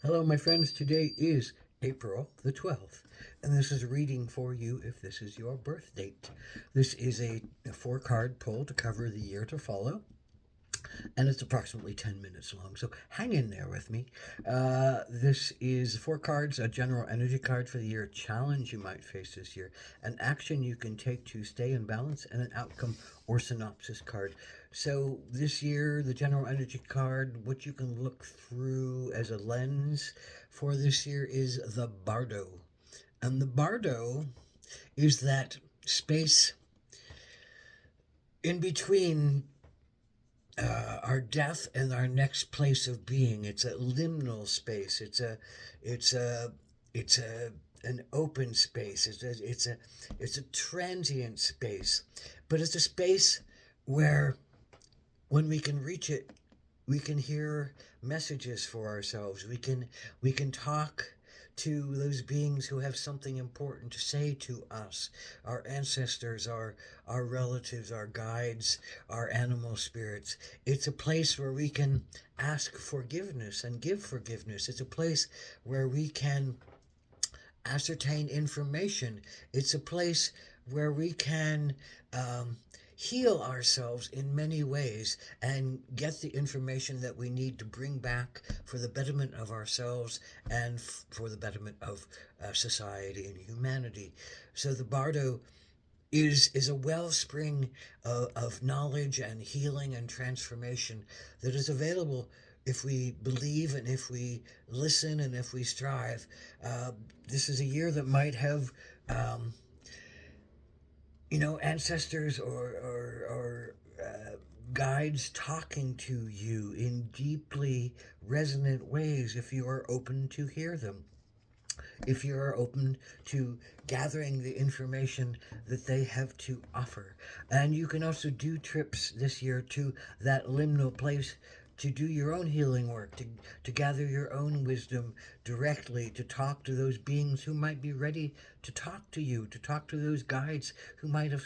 Hello, my friends. Today is April the 12th, and this is a reading for you if this is your birth date. This is a four card pull to cover the year to follow, and it's approximately 10 minutes long, so hang in there with me. This is four cards, a general energy card for the year, a challenge you might face this year, an action you can take to stay in balance, and an outcome or synopsis card. So this year, the general energy card, what you can look through as a lens for this year is the Bardo. And the Bardo is that space in between our death and our next place of being. It's a liminal space. It's a, it's an open space. It's a transient space, but it's a space where, when we can reach it, we can hear messages for ourselves. We can talk to those beings who have something important to say to us, our ancestors, our relatives, our guides, our animal spirits. It's a place where we can ask forgiveness and give forgiveness. It's a place where we can ascertain information. It's a place where we can um, heal ourselves in many ways and get the information that we need to bring back for the betterment of ourselves and for the betterment of society and humanity. So the Bardo is a wellspring of knowledge and healing and transformation that is available if we believe and if we listen and if we strive. Uh, this is a year that might have, um, ancestors or guides talking to you in deeply resonant ways if you are open to hear them, if you're open to gathering the information that they have to offer. And you can also do trips this year to that liminal place to do your own healing work, to gather your own wisdom directly, to talk to those beings who might be ready to talk to you, to talk to those guides who might have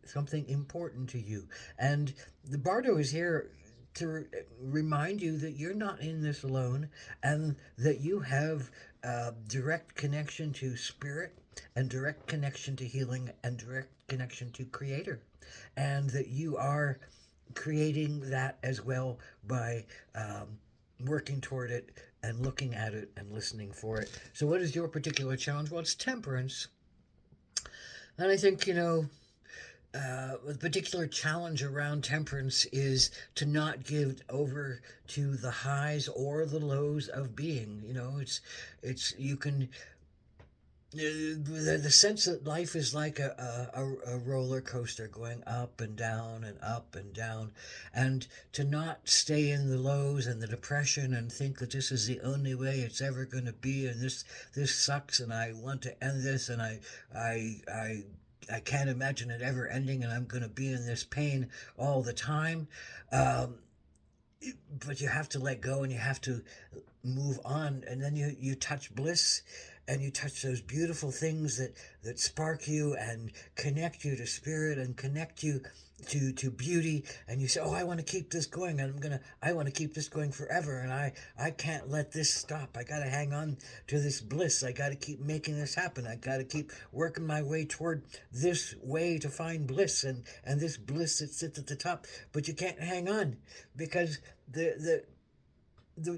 something important to you. And the Bardo is here to remind you that you're not in this alone and that you have direct connection to spirit and direct connection to healing and direct connection to creator, and that you are creating that as well by working toward it and looking at it and listening for it. So what is your particular challenge? Well, it's temperance. And I think, the particular challenge around temperance is to not give over to the highs or the lows of being. It's you can the sense that life is like a roller coaster going up and down and up and down, and to not stay in the lows and the depression and think that this is the only way it's ever going to be, and this sucks and I want to end this, and I I I can't imagine it ever ending, and I'm going to be in this pain all the time. Um, but you have to let go and you have to move on, and then you touch bliss, and you touch those beautiful things that spark you and connect you to spirit and connect you to beauty, and you say, oh, I want to keep this going, and I want to keep this going forever, and I can't let this stop. I got to hang on to this bliss. I got to keep making this happen. I got to keep working my way toward this way to find bliss, and this bliss that sits at the top. But you can't hang on, because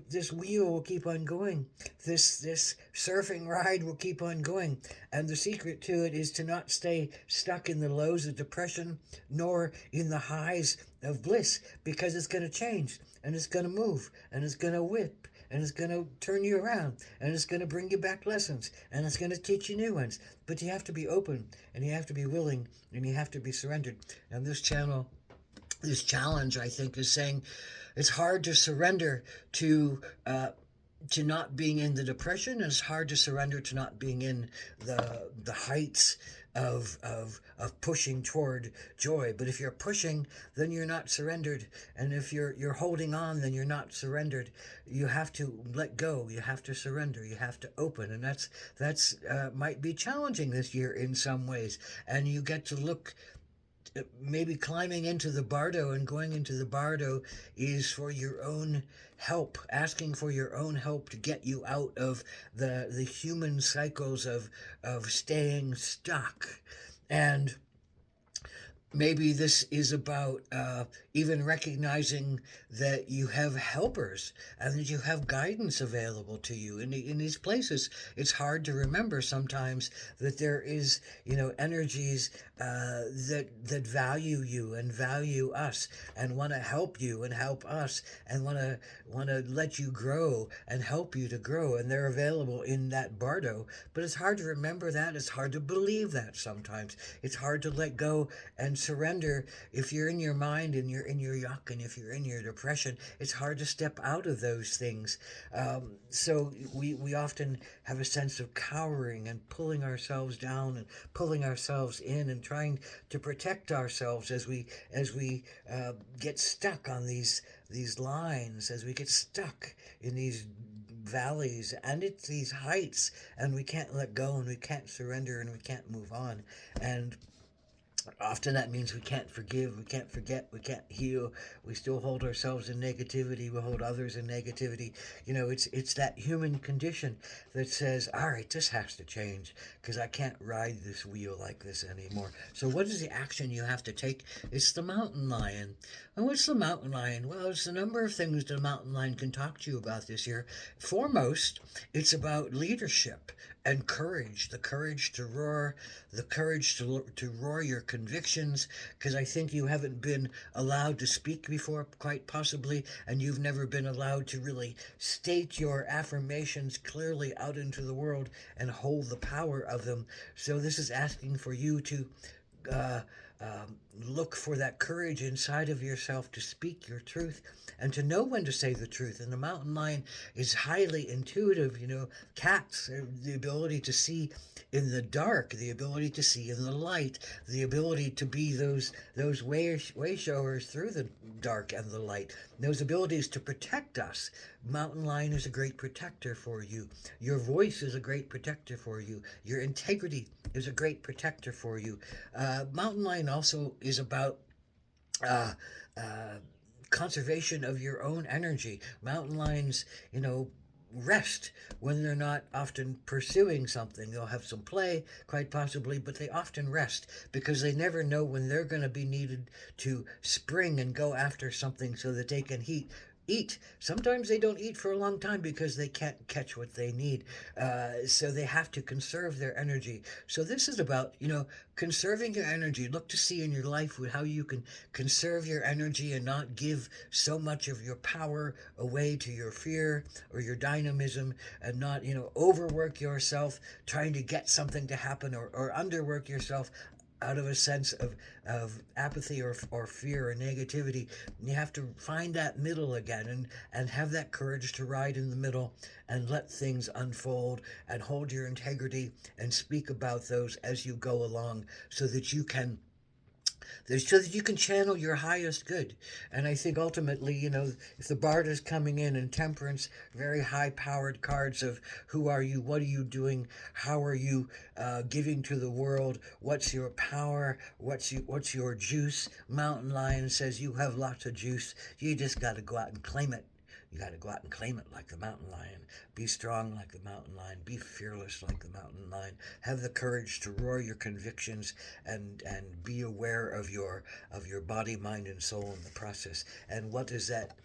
this wheel will keep on going. This surfing ride will keep on going. And the secret to it is to not stay stuck in the lows of depression nor in the highs of bliss, because it's going to change, and it's going to move, and it's going to whip, and it's going to turn you around, and it's going to bring you back lessons, and it's going to teach you new ones. But you have to be open, and you have to be willing, and you have to be surrendered. And this challenge, I think, is saying it's hard to surrender to not being in the depression, and it's hard to surrender to not being in the heights of pushing toward joy. But if you're pushing, then you're not surrendered, and if you're holding on, then you're not surrendered. You have to let go. You have to surrender. You have to open, and that's might be challenging this year in some ways. And you get to look maybe climbing into the bardo and going into the bardo is for your own help, asking for your own help to get you out of the human cycles of staying stuck. And maybe this is about even recognizing that you have helpers and that you have guidance available to you in these places. It's hard to remember sometimes that there is, energies that value you and value us and want to help you and help us and want to let you grow and help you to grow, and they're available in that bardo. But it's hard to remember that. It's hard to believe that sometimes. It's hard to let go and surrender. If you're in your mind and you're in your yuck and if you're in your depression, it's hard to step out of those things. So we often have a sense of cowering and pulling ourselves down and pulling ourselves in and trying to protect ourselves as we get stuck on these lines, as we get stuck in these valleys and it's these heights, and we can't let go and we can't surrender and we can't move on. And often that means we can't forgive, we can't forget, we can't heal. We still hold ourselves in negativity. We hold others in negativity. It's that human condition that says, "All right, this has to change because I can't ride this wheel like this anymore." So, what is the action you have to take? It's the mountain lion. And what's the mountain lion? Well, it's a number of things the mountain lion can talk to you about this year. Foremost, it's about leadership and courage, the courage to roar, the courage to roar your convictions, because I think you haven't been allowed to speak before, quite possibly, and you've never been allowed to really state your affirmations clearly out into the world and hold the power of them. So this is asking for you to uh, look for that courage inside of yourself to speak your truth and to know when to say the truth. And the mountain lion is highly intuitive. Cats, the ability to see in the dark, the ability to see in the light, the ability to be those way showers through the dark and the light, those abilities to protect us. Mountain lion is a great protector for you. Your voice is a great protector for you. Your integrity is a great protector for you. Mountain lion also is about uh, uh, conservation of your own energy. Mountain lions, rest when they're not often pursuing something. They'll have some play, quite possibly, but they often rest because they never know when they're going to be needed to spring and go after something so that they can eat. Sometimes they don't eat for a long time because they can't catch what they need. So they have to conserve their energy. So this is about, conserving your energy. Look to see in your life how you can conserve your energy and not give so much of your power away to your fear or your dynamism, and not, overwork yourself trying to get something to happen, or underwork yourself out of a sense of apathy or fear or negativity. You have to find that middle again, and have that courage to ride in the middle and let things unfold and hold your integrity and speak about those as you go along, so that you can channel your highest good. And I think ultimately, if the bard is coming in temperance, very high powered cards of who are you, what are you doing, how are you giving to the world, what's your power, what's your juice. Mountain lion says you have lots of juice. You just got to go out and claim it. You got to go out and claim it like the mountain lion. Be strong like the mountain lion. Be fearless like the mountain lion. Have the courage to roar your convictions, and be aware of your body, mind, and soul in the process. And what does that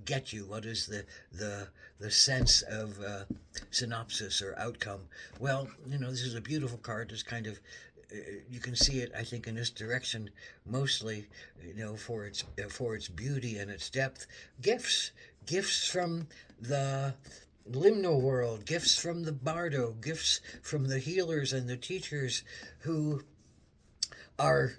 get you? What is the sense of synopsis or outcome? Well, this is a beautiful card. It's kind of, you can see it, I think, in this direction mostly, for its beauty and its depth. Gifts from the liminal world, gifts from the bardo, gifts from the healers and the teachers who are,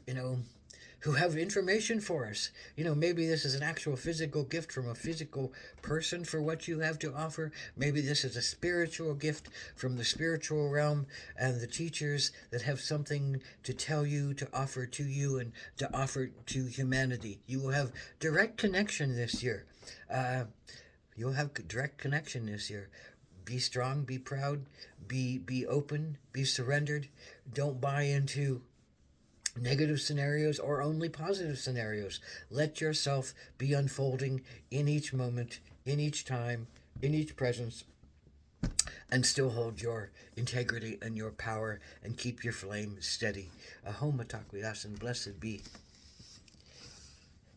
who have information for us. Maybe this is an actual physical gift from a physical person for what you have to offer. Maybe this is a spiritual gift from the spiritual realm and the teachers that have something to tell you, to offer to you, and to offer to humanity. You will have direct connection this year. You'll have direct connection this year. Be strong, be proud, be open, be surrendered. Don't buy into negative scenarios or only positive scenarios. Let yourself be unfolding in each moment, in each time, in each presence, and still hold your integrity and your power and keep your flame steady. Ahom Atakwidas, and blessed be.